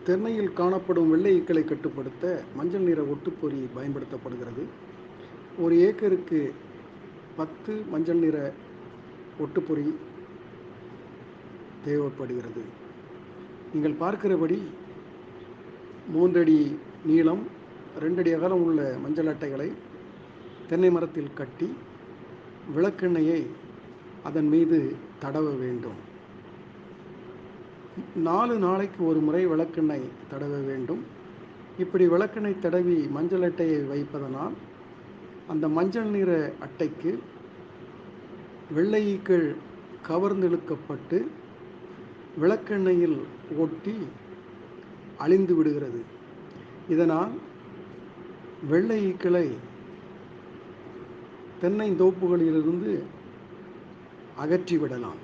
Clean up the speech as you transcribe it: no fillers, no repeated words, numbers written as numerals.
தென்னையில் காணப்படும் வெள்ளை ஈக்களை கட்டுப்படுத்த மஞ்சள் நிற ஒட்டுப்பொறி பயன்படுத்தப்படுகிறது. ஒரு ஏக்கருக்கு 10 மஞ்சள் நிற ஒட்டுப்பொறி தேவைப்படுகிறது. நீங்கள் பார்க்கிறபடி 3 அடி நீளம் 2 அடி அகலம் உள்ள மஞ்சள் அட்டைகளை தென்னை மரத்தில் கட்டி விளக்கெண்ணெயை அதன் மீது தடவ வேண்டும். 4 நாளைக்கு ஒரு முறை விளக்கெண்ணெய் தடவ வேண்டும். இப்படி விளக்கெண்ணெய் தடவி மஞ்சள் அட்டையை வைப்பதனால் அந்த மஞ்சள் நிற அட்டைக்கு வெள்ளை ஈக்கள் கவர்ந்தெழுக்கப்பட்டு விளக்கெண்ணெயில் ஒட்டி அழிந்து விடுகிறது. இதனால் வெள்ளை ஈக்களை தென்னை தோப்புகளிலிருந்து அகற்றிவிடலாம்.